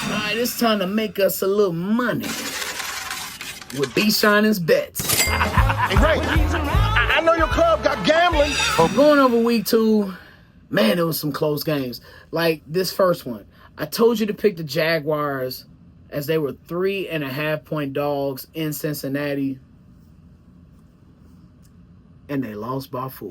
All right, it's time to make us a little money with SHYNIN'S BETS. Hey, Ray, I know your club got gambling. Going over week 2, man, there was some close games. Like this first one. I told you to pick the Jaguars as they were 3.5-point dogs in Cincinnati. And they lost by 4.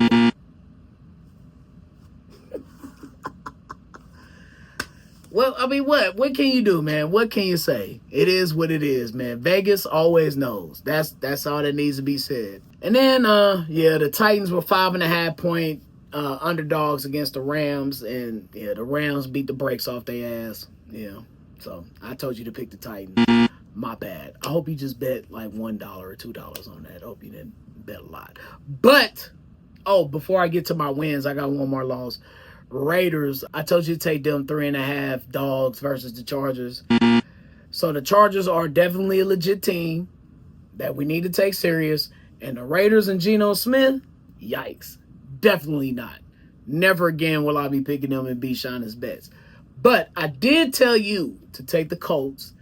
Well, I mean, what can you do, man? What can you say? It is what it is, man. Vegas always knows. That's all that needs to be said. And then, the Titans were 5.5-point underdogs against the Rams, and the Rams beat the brakes off their ass. Yeah, so I told you to pick the Titans. My bad. I hope you just bet like $1 or $2 on that. I hope you didn't bet a lot. But before I get to my wins, I got one more loss. Raiders, I told you to take them 3.5 dogs versus the Chargers. So the Chargers are definitely a legit team that we need to take serious. And the Raiders and Geno Smith, yikes. Definitely not. Never again will I be picking them and SHYNIN'S BETS. But I did tell you to take the Colts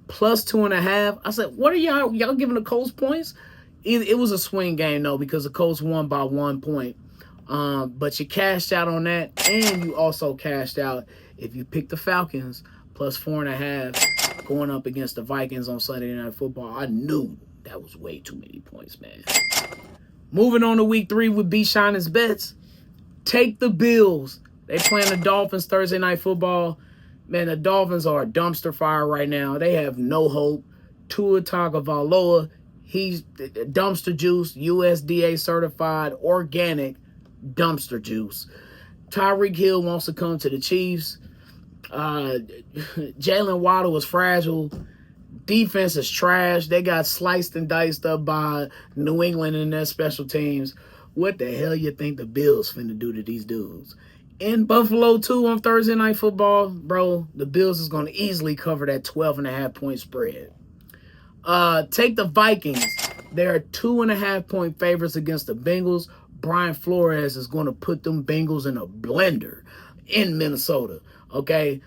plus 2.5. I said, what are y'all giving the Colts points? It was a swing game, though, because the Colts won by 1 point. But you cashed out on that, and you also cashed out if you picked the Falcons plus 4.5 going up against the Vikings on Sunday Night Football. I knew that was way too many points, man. Moving on to week 3 with SHYNIN'S BETS. Take the Bills. They playing the Dolphins Thursday Night Football. Man, the Dolphins are a dumpster fire right now. They have no hope. Tua Tagovailoa, he's dumpster juice, USDA certified, organic dumpster juice. Tyreek Hill wants to come to the Chiefs. Jalen Waddle is fragile. Defense is trash. They got sliced and diced up by New England in their special teams. What the hell you think the Bills finna do to these dudes? In Buffalo, too, on Thursday Night Football, bro, the Bills is going to easily cover that 12.5-point spread. Take the Vikings. They're 2.5-point favorites against the Bengals. Brian Flores is going to put them Bengals in a blender in Minnesota, okay?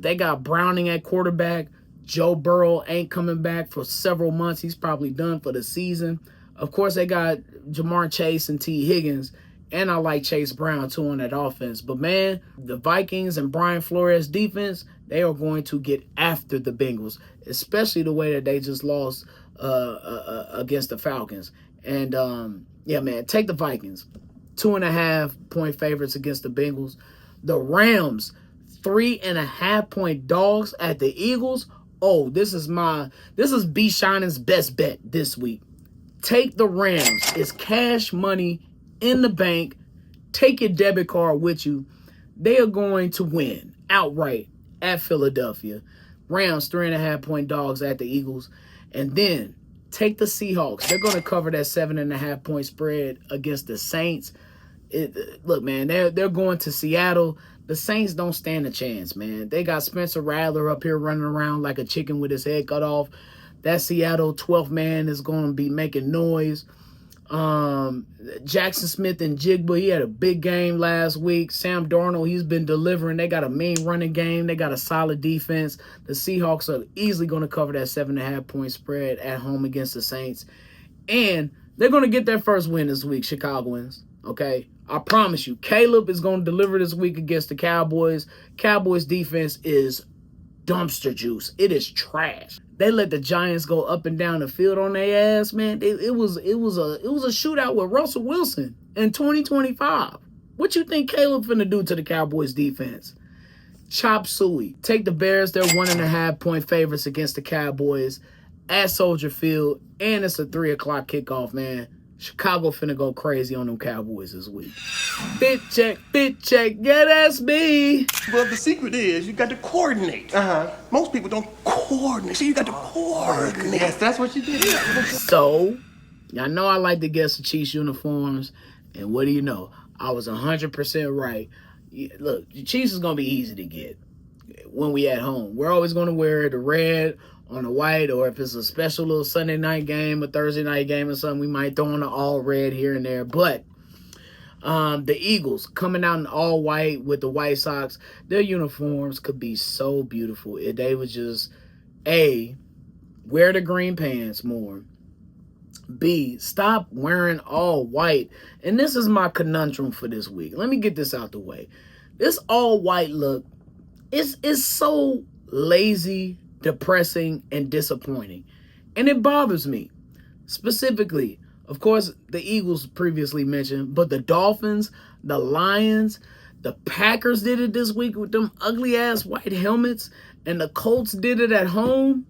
They got Browning at quarterback. Joe Burrow ain't coming back for several months. He's probably done for the season. Of course, they got Jamar Chase and T. Higgins, and I like Chase Brown, too, on that offense. But, man, the Vikings and Brian Flores defense, they are going to get after the Bengals, especially the way that they just lost against the Falcons. And, yeah, man, take the Vikings. 2.5-point favorites against the Bengals. The Rams, 3.5-point dogs at the Eagles. Oh, this is SHYNIN'S best bet this week. Take the Rams. It's cash money in the bank. Take your debit card with you. They are going to win outright at Philadelphia. Rams, 3.5-point dogs at the Eagles. And then take the Seahawks. They're going to cover that 7.5-point spread against the Saints. Look, man, they're going to Seattle. The Saints don't stand a chance, man. They got Spencer Rattler up here running around like a chicken with his head cut off. That Seattle 12th man is going to be making noise. Jackson Smith and Jigba, he had a big game last week. Sam Darnold, he's been delivering. They got a mean running game. They got a solid defense. The Seahawks are easily going to cover that 7.5-point spread at home against the Saints. And they're going to get their first win this week, Chicagoans. Okay? I promise you, Caleb is going to deliver this week against the Cowboys. Cowboys defense is dumpster juice. It is trash. They let the Giants go up and down the field on their ass, man. It was a shootout with Russell Wilson in 2025. What you think Caleb finna do to the Cowboys defense? Chop suey. Take the Bears. They're 1.5-point favorites against the Cowboys at Soldier Field, and it's a 3 o'clock kickoff, man. Chicago finna go crazy on them Cowboys this week. Fit check, yeah, that's me. Well, the secret is you got to coordinate. Most people don't coordinate. So you got to coordinate. Yes, that's what you did. So, y'all know I like to guess the Chiefs uniforms, and what do you know? I was 100% right. Look, the Chiefs is going to be easy to get when we at home. We're always going to wear the red on the white, or if it's a special little Sunday night game, a Thursday night game or something, we might throw on the all red here and there. But The Eagles coming out in all white with the White Sox. Their uniforms could be so beautiful if they would just, A, wear the green pants more. B, stop wearing all white. And this is my conundrum for this week. Let me get this out the way. This all white look is so lazy, depressing, and disappointing. And it bothers me. Specifically, of course, the Eagles previously mentioned, but the Dolphins, the Lions, the Packers did it this week with them ugly ass white helmets, and the Colts did it at home.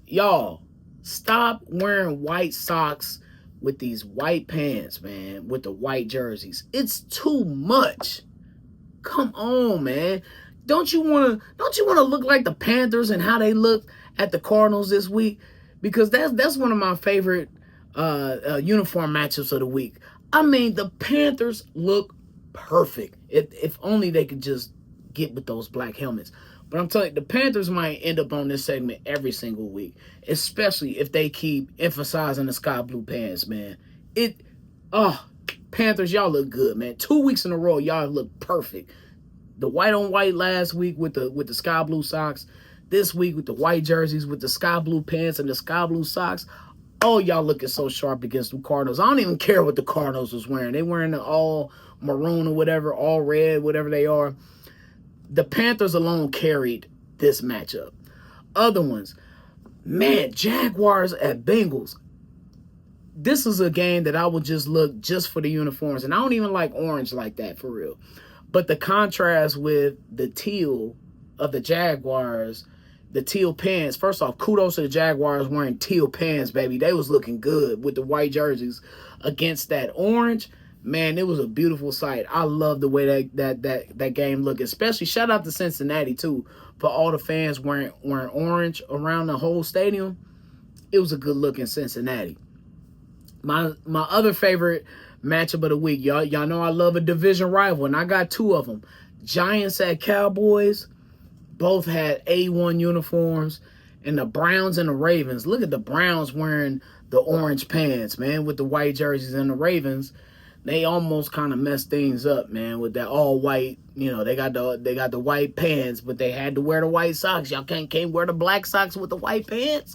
Y'all, stop wearing white socks with these white pants, man, with the white jerseys. It's too much. Come on, man. Don't you want to look like the Panthers and how they look at the Cardinals this week? Because that's one of my favorite uniform matchups of the week. I mean, the Panthers look perfect. If only they could just get with those black helmets. But I'm telling you, the Panthers might end up on this segment every single week, especially if they keep emphasizing the sky blue pants, man. Panthers, y'all look good, man. 2 weeks in a row, y'all look perfect. The white on white last week with the sky blue socks. This week with the white jerseys, with the sky blue pants and the sky blue socks. Oh, y'all looking so sharp against the Cardinals. I don't even care what the Cardinals was wearing. They wearing the all maroon or whatever, all red, whatever they are. The Panthers alone carried this matchup. Other ones, man, Jaguars at Bengals. This is a game that I would just look just for the uniforms. And I don't even like orange like that, for real. But the contrast with the teal of the Jaguars, the teal pants. First off, kudos to the Jaguars wearing teal pants, baby. They was looking good with the white jerseys against that orange. Man, it was a beautiful sight. I love the way that game looked. Especially shout out to Cincinnati too for all the fans wearing orange around the whole stadium. It was a good look in Cincinnati. My other favorite matchup of the week, y'all know I love a division rival, and I got two of them. Giants at Cowboys. Both had A1 uniforms. And the Browns and the Ravens. Look at the Browns wearing the orange pants, man, with the white jerseys. And the Ravens, they almost kind of messed things up, man, with that all white. You know, they got the white pants, but they had to wear the white socks. Y'all can't wear the black socks with the white pants.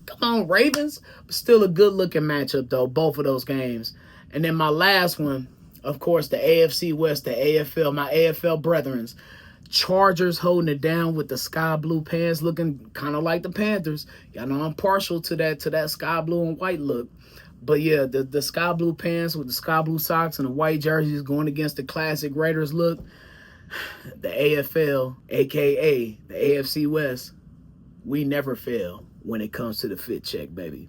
Come on, Ravens. But still a good-looking matchup, though, both of those games. And then my last one, of course, the AFC West, the AFL, my AFL brethrens. Chargers holding it down with the sky blue pants, looking kind of like the Panthers. Y'all know I'm partial to that sky blue and white look. But yeah, the sky blue pants with the sky blue socks and the white jerseys going against the classic Raiders look. The AFL, a.k.a. the AFC West, we never fail when it comes to the fit check, baby.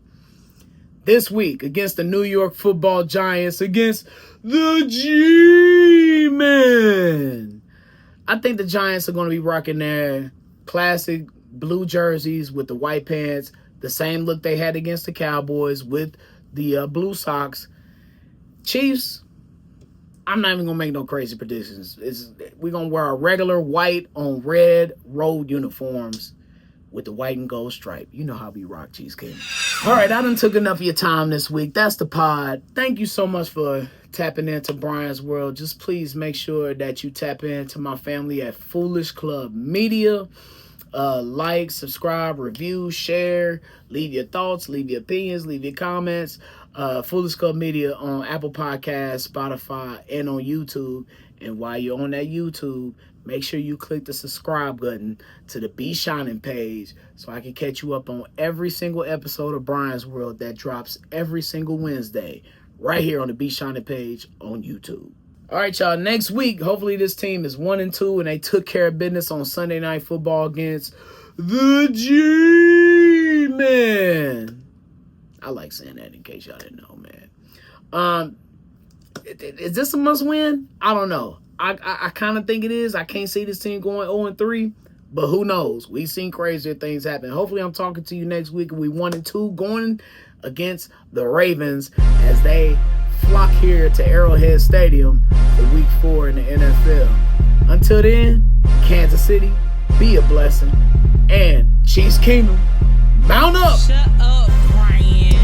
This week, against the New York Football Giants, against the G-Men. I think the Giants are going to be rocking their classic blue jerseys with the white pants, the same look they had against the Cowboys with the blue socks. Chiefs, I'm not even going to make no crazy predictions. We're going to wear our regular white on red road uniforms with the white and gold stripe. You know how we rock, Cheesecake. All right, I done took enough of your time this week. That's the pod. Thank you so much for tapping into Brian's World. Just please make sure that you tap into my family at Foolish Club Media. Like, subscribe, review, share, leave your thoughts, leave your opinions, leave your comments. Foolish Club Media on Apple Podcasts, Spotify, and on YouTube. And while you're on that YouTube, make sure you click the subscribe button to the Be Shining page so I can catch you up on every single episode of Brian's World that drops every single Wednesday right here on the Be Shining page on YouTube. All right, y'all. Next week, hopefully this team is 1-2 and they took care of business on Sunday Night Football against the G-Men. I like saying that in case y'all didn't know, man. Is this a must-win? I don't know. I kind of think it is. I can't see this team going 0-3, but who knows? We've seen crazier things happen. Hopefully I'm talking to you next week and we 1-2 going against the Ravens as they flock here to Arrowhead Stadium for week 4 in the NFL. Until then, Kansas City, be a blessing, and Chiefs Kingdom, mount up! Shut up, Brian.